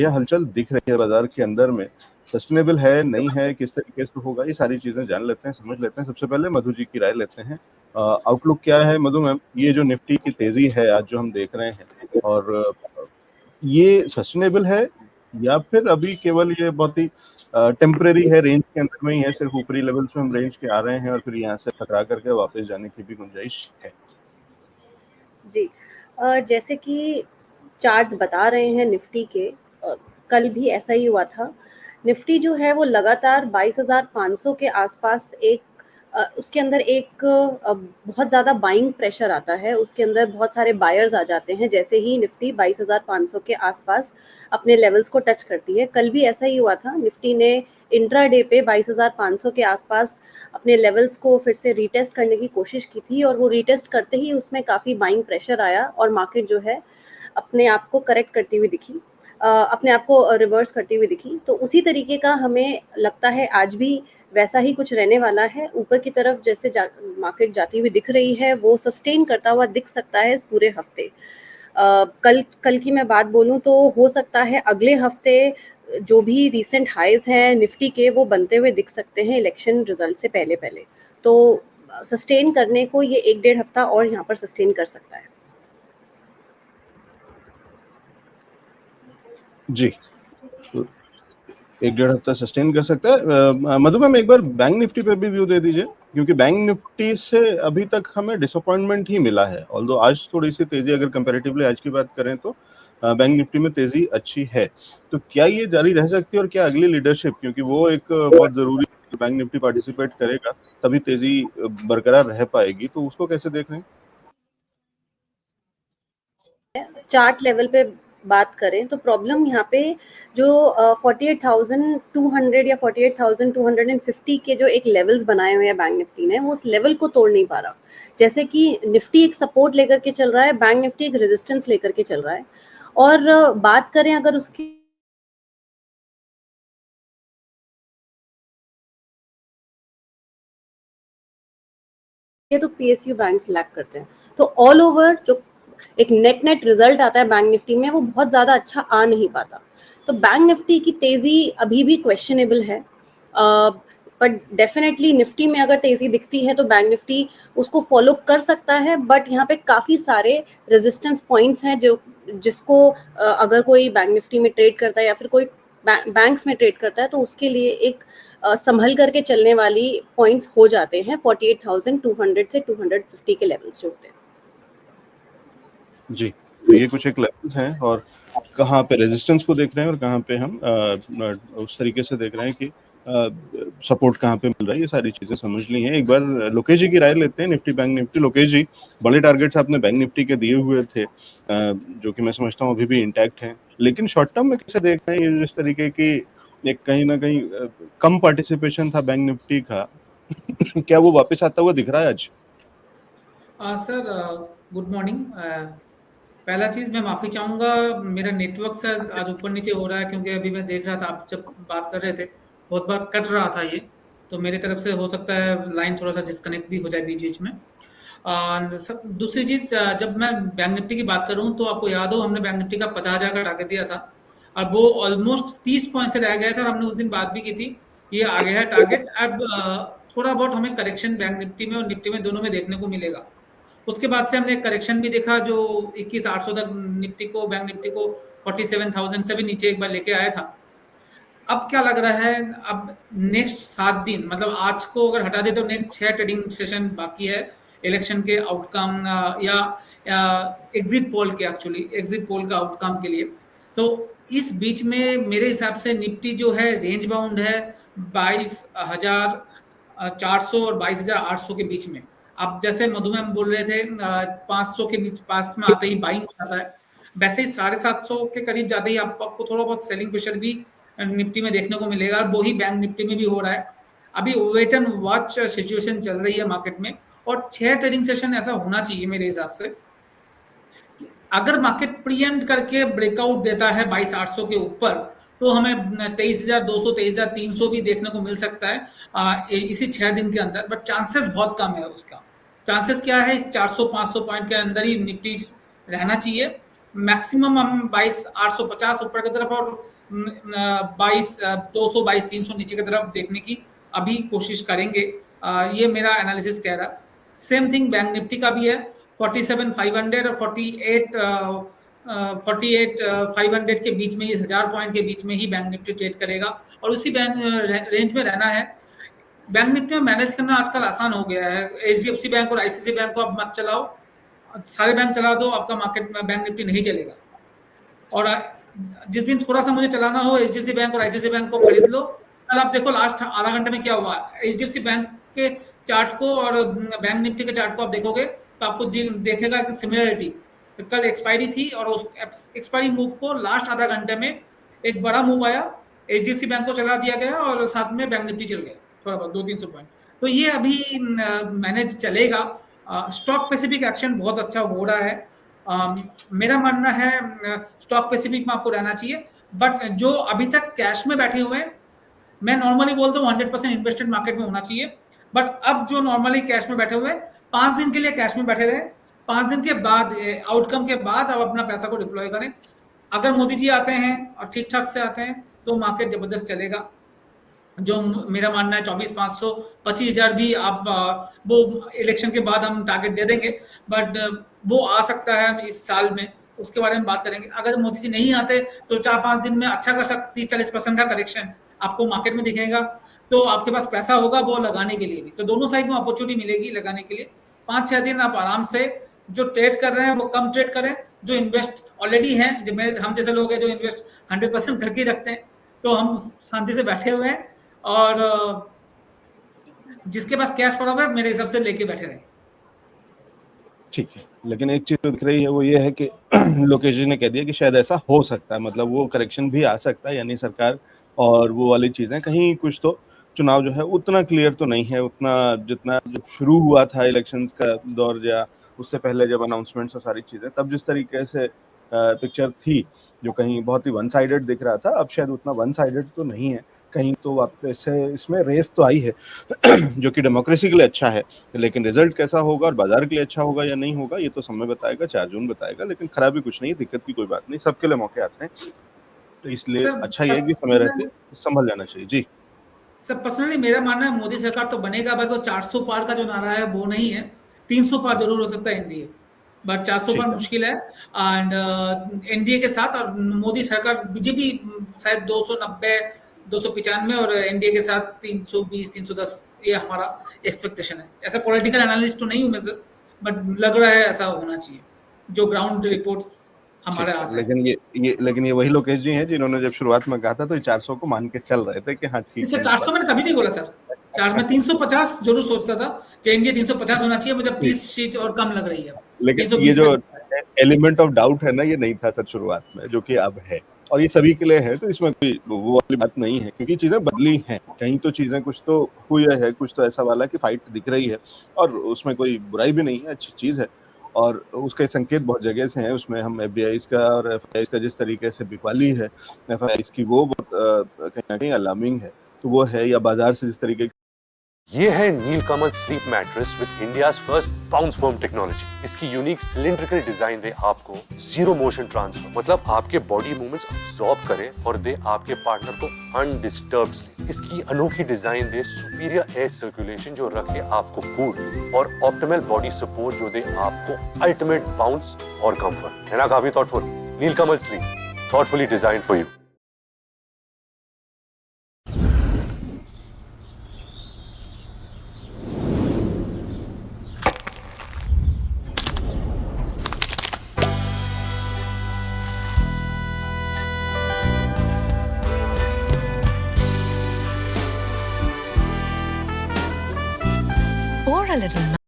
ये हलचल दिख रही है बाजार के अंदर में, सस्टेनेबल है नहीं है, किस तरीके से होगा, ये सारी चीजें जान लेते हैं, समझ लेते हैं। सबसे पहले मधु जी की राय लेते हैं। आउटलुक क्या है मधु मैम, ये जो निफ्टी की तेजी है आज जो हम देख रहे हैं, और ये सस्टेनेबल है या फिर अभी केवल ये बहुत ही टेम्परेरी है, रेंज के अंदर में ही है, सिर्फ ऊपरी लेवल से हम रेंज के आ रहे हैं और फिर यहाँ से टकरा करके वापस जाने की भी गुंजाइश है? जी, जैसे कि चार्ट्स बता रहे हैं निफ्टी के, कल भी ऐसा ही हुआ था। निफ्टी जो है वो लगातार 22,500 के आसपास एक उसके अंदर एक बहुत ज़्यादा बाइंग प्रेशर आता है, उसके अंदर बहुत सारे बायर्स आ जाते हैं जैसे ही निफ्टी 22,500 के आसपास अपने लेवल्स को टच करती है। कल भी ऐसा ही हुआ था, निफ्टी ने इंट्राडे पे 22,500 के आसपास अपने लेवल्स को फिर से रीटेस्ट करने की कोशिश की थी, और वो रीटेस्ट करते ही उसमें काफ़ी बाइंग प्रेशर आया और मार्केट जो है अपने आप को करेक्ट करती हुई दिखी, अपने आप को रिवर्स करती हुई दिखी। तो उसी तरीके का हमें लगता है आज भी वैसा ही कुछ रहने वाला है। ऊपर की तरफ जैसे मार्केट जाती हुई दिख रही है, वो सस्टेन करता हुआ दिख सकता है इस पूरे हफ्ते। कल की मैं बात बोलूं तो हो सकता है अगले हफ्ते जो भी रीसेंट हाईज हैं निफ्टी के, वो बनते हुए दिख सकते हैं इलेक्शन रिजल्ट से पहले पहले। तो सस्टेन करने को ये 1-1.5 हफ्ता और यहाँ पर सस्टेन कर सकता है। जी, तो 1-1.5 हफ्ता सस्टेन कर सकता है। मधु मैम एक बार बैंक निफ्टी पे भी व्यू दे दीजिए, क्योंकि बैंक निफ्टी से अभी तक हमें डिसअपॉइंटमेंट ही मिला है। ऑल्दो आज थोड़ी सी तेजी, अगर कंपैरेटिवली आज की बात करें तो बैंक निफ्टी में तेजी अच्छी है, तो क्या ये जारी रह सकती है? और क्या अगली लीडरशिप, क्योंकि वो एक बहुत जरूरी, बैंक निफ्टी पार्टिसिपेट करेगा तभी तेजी बरकरार रह पाएगी, तो उसको कैसे देख रहे हैं? चार्ट लेवल पे बात करें तो प्रॉब्लम यहाँ पे जो 48,200 या 48,250 के जो एक लेवल्स बनाए हुए हैं बैंक निफ्टी ने, वो उस लेवल को तोड़ नहीं पा रहा। जैसे कि निफ्टी एक सपोर्ट लेकर के चल रहा है, बैंक निफ्टी एक रेजिस्टेंस लेकर के चल रहा है। और बात करें अगर उसकी तो पीएसयू बैंक सिलेक्ट करते हैं, तो ऑल ओवर जो एक नेट रिजल्ट आता है बैंक निफ्टी में, वो बहुत ज्यादा अच्छा आ नहीं पाता। तो बैंक निफ्टी की तेजी अभी भी क्वेश्चनेबल है, बट डेफिनेटली निफ्टी में अगर तेजी दिखती है तो बैंक निफ्टी उसको फॉलो कर सकता है। बट यहाँ पे काफी सारे रेजिस्टेंस पॉइंट्स हैं जो जिसको अगर कोई बैंक निफ्टी में ट्रेड करता है या फिर कोई बैंक्स में ट्रेड करता है तो उसके लिए एक संभल करके चलने वाली पॉइंट्स हो जाते हैं 48,200 से 250 के लेवल्स जो होते हैं। जी, तो ये कुछ एक लेवल्स हैं, और कहाँ पे रेजिस्टेंस को देख रहे हैं और कहाँ पे हम उस तरीके से देख रहे हैं कि सपोर्ट कहाँ पे मिल रहा है, ये सारी चीजें समझ ली हैं। एक बार लोकेश जी की राय लेते हैं निफ्टी बैंक निफ्टी। लोकेश जी, बड़े टारगेट्स आपने बैंक निफ्टी के दिए हुए थे, जो कि मैं समझता हूँ अभी भी इंटैक्ट हैं, लेकिन शॉर्ट टर्म में कैसे देख रहे हैं ये जिस तरीके की एक कहीं ना कहीं कम पार्टिसिपेशन था बैंक निफ्टी का क्या वो वापस आता हुआ दिख रहा है आज? Sir good morning. पहला चीज़ मैं माफ़ी चाहूँगा, मेरा नेटवर्क सर आज ऊपर नीचे हो रहा है, क्योंकि अभी मैं देख रहा था आप जब बात कर रहे थे बहुत बार कट रहा था ये, तो मेरी तरफ से हो सकता है लाइन थोड़ा सा डिस्कनेक्ट भी हो जाए बीच बीच में। सब दूसरी चीज़, जब मैं बैंक निफ्टी की बात करूँ तो आपको याद हो हमने बैंक निफ्टी का 50,000 का टारगेट दिया था, अब वो ऑलमोस्ट 30 पॉइंट से रह गया था और हमने उस दिन बात भी की थी, ये आ गया है टारगेट। अब थोड़ा बहुत हमें करेक्शन बैंक निफ्टी में और निफ्टी में दोनों में देखने को मिलेगा। उसके बाद से हमने एक करेक्शन भी देखा जो 21,800 तक निफ्टी को, बैंक निफ्टी को 47,000 से भी नीचे एक बार लेके आया था। अब क्या लग रहा है, अब नेक्स्ट 7 दिन, मतलब आज को अगर हटा दे तो नेक्स्ट 6 ट्रेडिंग सेशन बाकी है इलेक्शन के आउटकम या एग्जिट पोल के, एक्चुअली एग्जिट पोल का आउटकम के लिए। तो इस बीच में मेरे हिसाब से निफ्टी जो है रेंज बाउंड है 22,400 और 22,800 के बीच में। आप जैसे मधु मैम बोल रहे थे 500 के बीच पास में आते ही बाइंग हो जाता है, वैसे ही 750 के करीब जाते ही आपको थोड़ा बहुत सेलिंग प्रेशर भी निफ्टी में देखने को मिलेगा, और वही बैंक निफ्टी में भी हो रहा है। अभी वेट एंड वॉच सिचुएशन चल रही है मार्केट में, और 6 ट्रेडिंग सेशन ऐसा होना चाहिए मेरे हिसाब से। अगर मार्केट प्रीएम्प्ट करके ब्रेकआउट देता है 22,800 के ऊपर, तो हमें 23,200 23,300 भी देखने को मिल सकता है इसी 6 दिन के अंदर, बट चांसेस बहुत कम है उसका। चांसेस क्या है, इस 400-500 पॉइंट के अंदर ही निफ्टी रहना चाहिए। मैक्सिमम हम 22,850 ऊपर की तरफ और 22,200 22,300 नीचे की तरफ देखने की अभी कोशिश करेंगे। ये मेरा एनालिसिस कह रहा है। सेम थिंग बैंक निफ्टी का भी है। 47,500 और 48,500 के बीच में, 1000 पॉइंट के बीच में ही बैंक निफ्टी ट्रेड करेगा और उसी बैंक रेंज में रहना है। बैंक निफ्टी में मैनेज करना आजकल आसान हो गया है। एचडीएफसी बैंक और आईसीआईसीआई बैंक को आप मत चलाओ, सारे बैंक चला दो, आपका मार्केट में बैंक निफ्टी नहीं चलेगा। और जिस दिन थोड़ा सा मुझे चलाना हो, एचडीएफसी बैंक और आईसीआईसीआई बैंक को खरीद लो। कल आप देखो लास्ट आधा घंटे में क्या हुआ, एचडीएफसी बैंक के चार्ट को और बैंक निफ्टी के चार्ट को आप देखोगे तो आपको देखेगा कि सिमिलरिटी। कल एक्सपायरी थी और उस एक्सपायरी मूव को लास्ट आधा घंटे में एक बड़ा मूव आया, एचडीएफसी बैंक को चला दिया गया और साथ में बैंक निफ्टी चल गया थोड़ा बहुत 200-300 पॉइंट। तो ये अभी मैनेज चलेगा। स्टॉक स्पेसिफिक एक्शन बहुत अच्छा हो रहा है। मेरा मानना है स्टॉक स्पेसिफिक में आपको रहना चाहिए, बट जो अभी तक कैश में बैठे हुए हैं, मैं नॉर्मली बोलता हूँ 100% इन्वेस्टेड मार्केट में होना चाहिए। बट अब जो नॉर्मली कैश में बैठे हुए 5 दिन के लिए कैश में बैठे रहे, 5 दिन के बाद आउटकम के बाद आप अपना पैसा को डिप्लॉय करें। अगर मोदी जी आते हैं और ठीक ठाक से आते हैं तो मार्केट जबरदस्त चलेगा। जो मेरा मानना है 24,500 25,000 भी आप वो इलेक्शन के बाद हम टारगेट दे देंगे, बट वो आ सकता है इस साल में, उसके बारे में बात करेंगे। अगर मोदी जी नहीं आते तो 4-5 दिन में अच्छा खासा 30-40% का करेक्शन आपको मार्केट में दिखेगा, तो आपके पास पैसा होगा वो लगाने के लिए भी, तो दोनों साइड में अपॉर्चुनिटी मिलेगी लगाने के लिए। 5-6 दिन आप आराम से जो ट्रेड कर रहे हैं वो कम ट्रेड करें, जो इन्वेस्ट ऑलरेडी हैं, जो हम जैसे लोग हैं जो इन्वेस्ट 100% करके रखते हैं, तो हम शांति से बैठे हुए हैं और जिसके पास कैश पड़ा हुआ है मेरे हिसाब से लेके बैठे रहे। ठीक है, लेकिन एक चीज तो दिख रही है वो ये है कि लोकेश जी ने कह दिया कि शायद ऐसा हो सकता है, मतलब वो करेक्शन भी आ सकता है, यानी सरकार और वो वाली चीजें कहीं कुछ तो चुनाव जो है उतना क्लियर तो नहीं है, उतना जितना जब शुरू हुआ था इलेक्शंस का दौर या उससे पहले जब अनाउंसमेंट्स और सारी चीजें, तब जिस तरीके से पिक्चर थी जो कहीं बहुत ही वन साइडेड दिख रहा था, अब शायद उतना वन साइडेड तो नहीं है, कहीं तो वापस से इसमें रेस तो आई है जो कि डेमोक्रेसी के लिए अच्छा है, लेकिन रिजल्ट कैसा होगा और बाजार के लिए अच्छा होगा या नहीं होगा ये तो समय बताएगा, 4 जून बताएगा। लेकिन खराबी कुछ नहीं, दिक्कत की कोई बात नहीं, सबके लिए मौके आते हैं, तो इसलिए अच्छा ये है कि समय रहते संभल जाना चाहिए। जी सर, पर्सनली मेरा मानना है मोदी सरकार तो बनेगा, बट वो 400 पार का जो नारा है वो नहीं है। 300 पार जरूर हो सकता है एनडीए, बट 400 पार मुश्किल है। एंड एनडीए के साथ और मोदी सरकार, बीजेपी शायद 290 295 और एनडीए के साथ 320 310, ये हमारा एक्सपेक्टेशन है। ऐसा पॉलिटिकल एनालिस्ट तो नहीं हूं मैं सर, बट लग रहा है ऐसा होना चाहिए जो ग्राउंड रिपोर्ट्स हमारे आते हैं। लेकिन ये वही लोकेश जी हैं जिन्होंने जब शुरुआत में कहा था तो 400 को मान के चल रहे थे कि हाँ ठीक है। 400 मैंने कभी नहीं बोला सर, 4 में 350 जरूर सोचता था कि इंडिया 350 होना चाहिए, मुझे 30 सीट और कम लग रही है। लेकिन ये जो एलिमेंट ऑफ डाउट है ना, ये नहीं था सर शुरुआत में, जो कि अब है, और ये सभी के लिए है, तो इसमें कोई वो वाली बात नहीं है, क्योंकि चीजें बदली हैं, कहीं तो चीजें कुछ तो हुई है, कुछ तो ऐसा वाला कि फाइट दिख रही है, और उसमें कोई बुराई भी नहीं है, अच्छी चीज है, और उसके संकेत बहुत जगह से हैं। उसमें हम एफबीआईज का और एफआईआईज का जिस तरीके से बिकवाली है एफआईआईज की, वो बहुत कहीं ना कहीं अलार्मिंग है, तो वो है, या बाजार से जिस तरीके। ये है Neelkamal sleep mattress with India's first bounce foam technology. इसकी यूनिक सिलिंड्रिकल डिजाइन दे आपको जीरो मोशन ट्रांसफर, मतलब आपके बॉडी मूवमेंट्स अब्सॉर्ब करे और दे आपके पार्टनर को अनडिस्टर्ब्ड स्लीप। इसकी अनोखी डिजाइन दे सुपीरियर एयर सर्कुलेशन जो रखे आपको कूल, और ऑप्टिमल बॉडी सपोर्ट जो दे आपको अल्टीमेट बाउंस और कंफर्ट। है ना काफी thoughtful? Nilkamal sleep, thoughtfully designed for you. Or a little